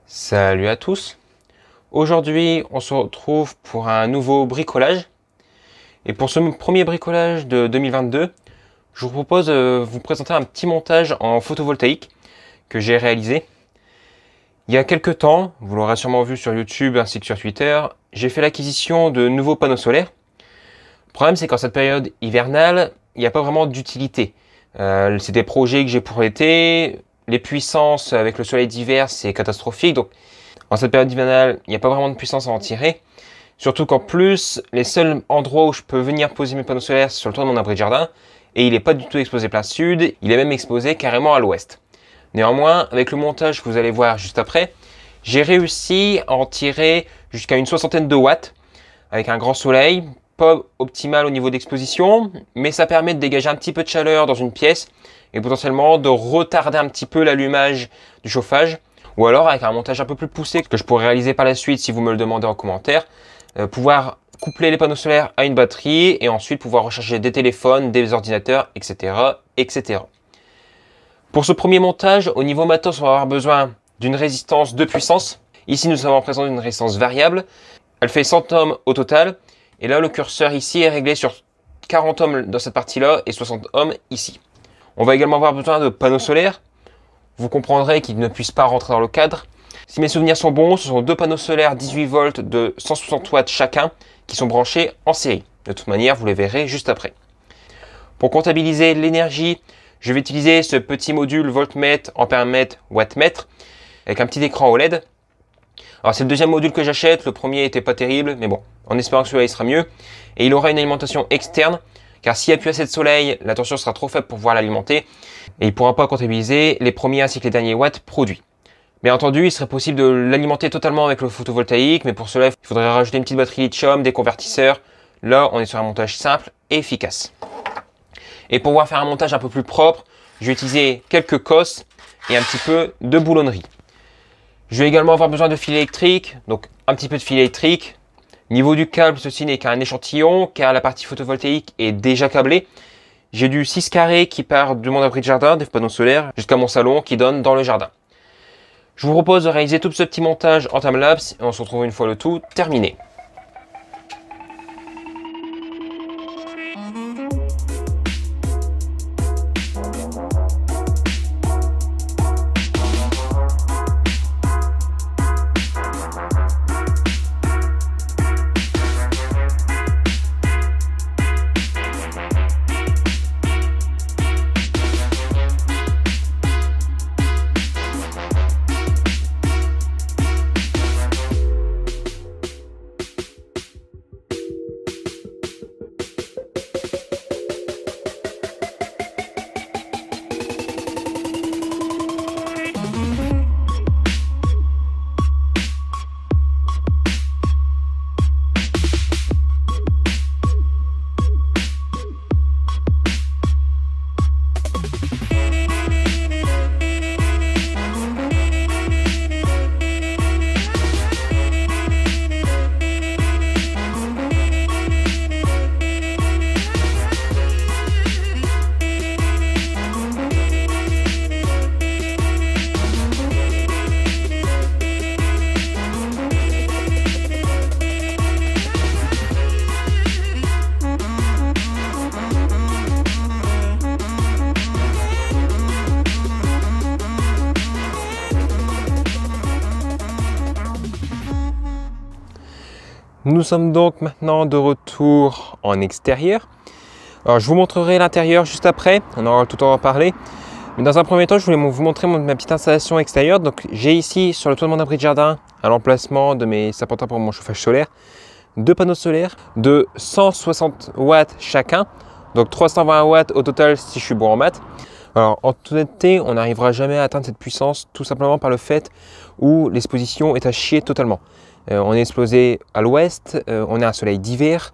Salut à tous. Aujourd'hui, on se retrouve pour un nouveau bricolage. Et pour ce premier bricolage de 2022, je vous propose de vous présenter un petit montage en photovoltaïque que j'ai réalisé. Il y a quelques temps, vous l'aurez sûrement vu sur YouTube ainsi que sur Twitter, j'ai fait l'acquisition de nouveaux panneaux solaires. Le problème, c'est qu'en cette période hivernale, il n'y a pas vraiment d'utilité. C'est des projets que j'ai pour l'été. Les puissances avec le soleil d'hiver, c'est catastrophique. Donc, en cette période hivernale, il n'y a pas vraiment de puissance à en tirer. Surtout qu'en plus, les seuls endroits où je peux venir poser mes panneaux solaires, c'est sur le toit de mon abri de jardin. Et il n'est pas du tout exposé plein sud, il est même exposé carrément à l'ouest. Néanmoins, avec le montage que vous allez voir juste après, j'ai réussi à en tirer jusqu'à une soixantaine de watts avec un grand soleil. Pas optimal au niveau d'exposition, mais ça permet de dégager un petit peu de chaleur dans une pièce et potentiellement de retarder un petit peu l'allumage du chauffage, ou alors avec un montage un peu plus poussé que je pourrais réaliser par la suite si vous me le demandez en commentaire, pouvoir coupler les panneaux solaires à une batterie et ensuite pouvoir recharger des téléphones, des ordinateurs, etc. etc. Pour ce premier montage, au niveau matos, on va avoir besoin d'une résistance de puissance. Ici, nous avons en présence d'une résistance variable. Elle fait 100 ohms au total. Et là, le curseur ici est réglé sur 40 ohms dans cette partie-là et 60 ohms ici. On va également avoir besoin de panneaux solaires. Vous comprendrez qu'ils ne puissent pas rentrer dans le cadre. Si mes souvenirs sont bons, ce sont deux panneaux solaires 18 volts de 160 watts chacun qui sont branchés en série. De toute manière, vous les verrez juste après. Pour comptabiliser l'énergie, je vais utiliser ce petit module voltmètre, ampèremètre, wattmètre avec un petit écran OLED. Alors c'est le deuxième module que j'achète, le premier était pas terrible, mais bon, en espérant que celui-là il sera mieux. Et il aura une alimentation externe, car s'il n'y a plus assez de soleil, la tension sera trop faible pour pouvoir l'alimenter, et il ne pourra pas comptabiliser les premiers ainsi que les derniers watts produits. Bien entendu, il serait possible de l'alimenter totalement avec le photovoltaïque, mais pour cela, il faudrait rajouter une petite batterie lithium, des convertisseurs. Là, on est sur un montage simple et efficace. Et pour pouvoir faire un montage un peu plus propre, je vais utiliser quelques cosses et un petit peu de boulonnerie. Je vais également avoir besoin de fil électrique, donc un petit peu de fil électrique. Niveau du câble, ceci n'est qu'un échantillon, car la partie photovoltaïque est déjà câblée. J'ai du 6 carrés qui part de mon abri de jardin, des panneaux solaires, jusqu'à mon salon qui donne dans le jardin. Je vous propose de réaliser tout ce petit montage en timelapse et on se retrouve une fois le tout terminé. Nous sommes donc maintenant de retour en extérieur. Alors je vous montrerai l'intérieur juste après, on aura tout le temps à en parler. Mais dans un premier temps, je voulais vous montrer ma petite installation extérieure. Donc j'ai ici sur le toit de mon abri de jardin, à l'emplacement de mes serpentins pour mon chauffage solaire, deux panneaux solaires de 160 watts chacun. Donc 320 watts au total si je suis bon en maths. Alors en toute honnêteté, on n'arrivera jamais à atteindre cette puissance tout simplement par le fait où l'exposition est à chier totalement. On est exposé à l'ouest, on a un soleil d'hiver.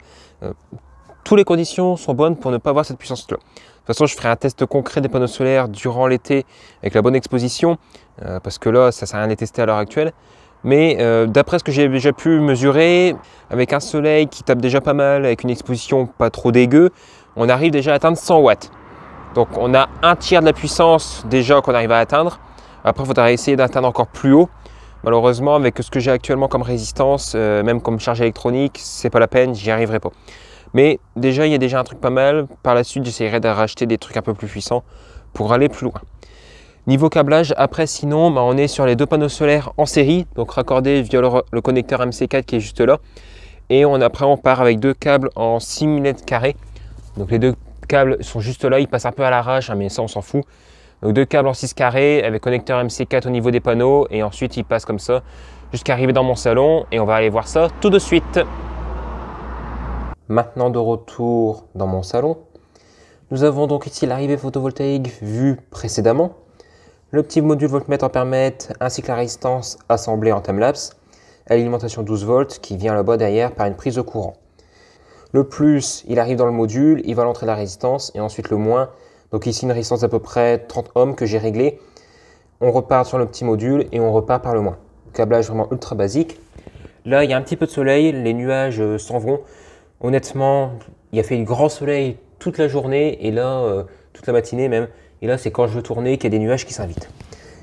Toutes les conditions sont bonnes pour ne pas avoir cette puissance-là. De toute façon, je ferai un test concret des panneaux solaires durant l'été avec la bonne exposition, parce que là, ça ne sert à rien de les tester à l'heure actuelle. Mais d'après ce que j'ai déjà pu mesurer, avec un soleil qui tape déjà pas mal, avec une exposition pas trop dégueu, on arrive déjà à atteindre 100 watts. Donc on a un tiers de la puissance déjà qu'on arrive à atteindre. Après, il faudra essayer d'atteindre encore plus haut. Malheureusement, avec ce que j'ai actuellement comme résistance, même comme charge électronique, c'est pas la peine, j'y arriverai pas. Mais déjà, il y a déjà un truc pas mal. Par la suite, j'essaierai de racheter des trucs un peu plus puissants pour aller plus loin. Niveau câblage, après sinon, on est sur les 2 panneaux solaires en série, donc raccordés via le connecteur MC4 qui est juste là. Et après, on part avec 2 câbles en 6 mm carrés. Donc les 2 câbles sont juste là, ils passent un peu à l'arrache, hein, mais ça on s'en fout. Donc 2 câbles en 6 carrés avec connecteur MC4 au niveau des panneaux et ensuite ils passent comme ça jusqu'à arriver dans mon salon et on va aller voir ça tout de suite. Maintenant de retour dans mon salon, nous avons donc ici l'arrivée photovoltaïque vue précédemment, le petit module voltmètre ampèremètre ainsi que la résistance assemblée en timelapse, alimentation 12 volts qui vient là-bas derrière par une prise de courant. Le plus, il arrive dans le module, il va à l'entrée de la résistance et ensuite le moins. Donc ici une résistance d'à peu près 30 ohms que j'ai réglée. On repart sur le petit module et on repart par le moins. Câblage vraiment ultra basique. Là, il y a un petit peu de soleil, les nuages s'en vont. Honnêtement, il a fait du grand soleil toute la journée et là, toute la matinée même. Et là, c'est quand je veux tourner qu'il y a des nuages qui s'invitent.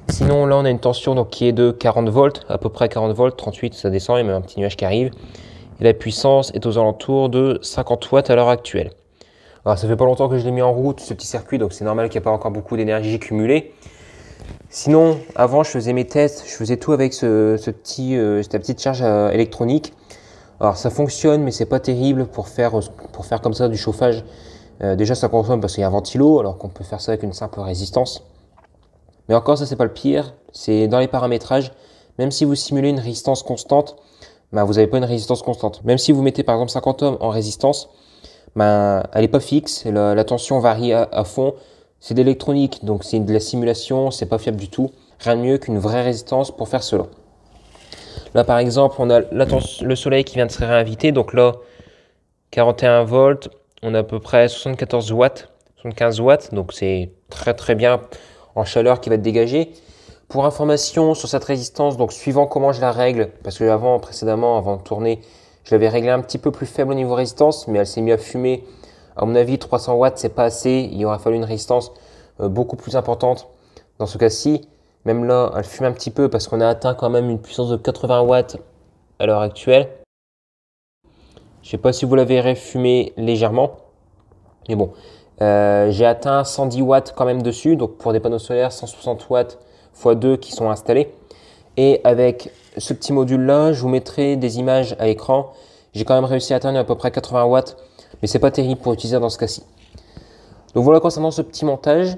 Sinon, là, on a une tension donc, qui est de 40 volts, à peu près 40 volts, 38, ça descend, il y a même un petit nuage qui arrive. Et la puissance est aux alentours de 50 watts à l'heure actuelle. Alors ça fait pas longtemps que je l'ai mis en route ce petit circuit, donc c'est normal qu'il n'y ait pas encore beaucoup d'énergie cumulée. Sinon, avant je faisais mes tests, je faisais tout avec cette petite charge électronique. Alors ça fonctionne, mais c'est pas terrible pour faire comme ça du chauffage. Déjà ça consomme parce qu'il y a un ventilo, alors qu'on peut faire ça avec une simple résistance. Mais encore ça c'est pas le pire, c'est dans les paramétrages. Même si vous simulez une résistance constante, vous n'avez pas une résistance constante. Même si vous mettez par exemple 50 ohms en résistance, elle n'est pas fixe, la tension varie à fond. C'est de l'électronique, donc c'est de la simulation, c'est pas fiable du tout. Rien de mieux qu'une vraie résistance pour faire cela. Là par exemple, on a le soleil qui vient de se réinviter, donc là 41 volts, on a à peu près 74 watts, 75 watts, donc c'est très très bien en chaleur qui va être dégagée. Pour information sur cette résistance, donc suivant comment je la règle, parce que précédemment, avant de tourner, je l'avais réglé un petit peu plus faible au niveau résistance, mais elle s'est mise à fumer. À mon avis, 300 watts, c'est pas assez. Il aura fallu une résistance beaucoup plus importante. Dans ce cas-ci, même là, elle fume un petit peu parce qu'on a atteint quand même une puissance de 80 watts à l'heure actuelle. Je sais pas si vous la verrez fumer légèrement, mais bon, j'ai atteint 110 watts quand même dessus. Donc pour des panneaux solaires, 160 watts x 2 qui sont installés. Et avec ce petit module là, je vous mettrai des images à l'écran. J'ai quand même réussi à atteindre à peu près 80 watts, mais c'est pas terrible pour utiliser dans ce cas-ci. Donc voilà concernant ce petit montage,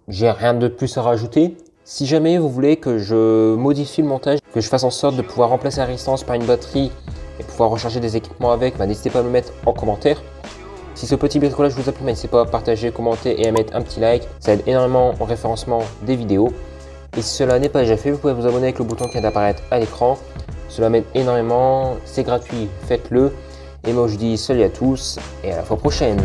j'ai rien de plus à rajouter. Si jamais vous voulez que je modifie le montage, que je fasse en sorte de pouvoir remplacer la résistance par une batterie et pouvoir recharger des équipements avec, n'hésitez pas à me le mettre en commentaire. Si ce petit bricolage vous a plu, n'hésitez pas à partager, commenter et à mettre un petit like. Ça aide énormément au référencement des vidéos. Et si cela n'est pas déjà fait, vous pouvez vous abonner avec le bouton qui vient d'apparaître à l'écran. Cela m'aide énormément, c'est gratuit, faites-le. Et moi je dis salut à tous et à la fois prochaine.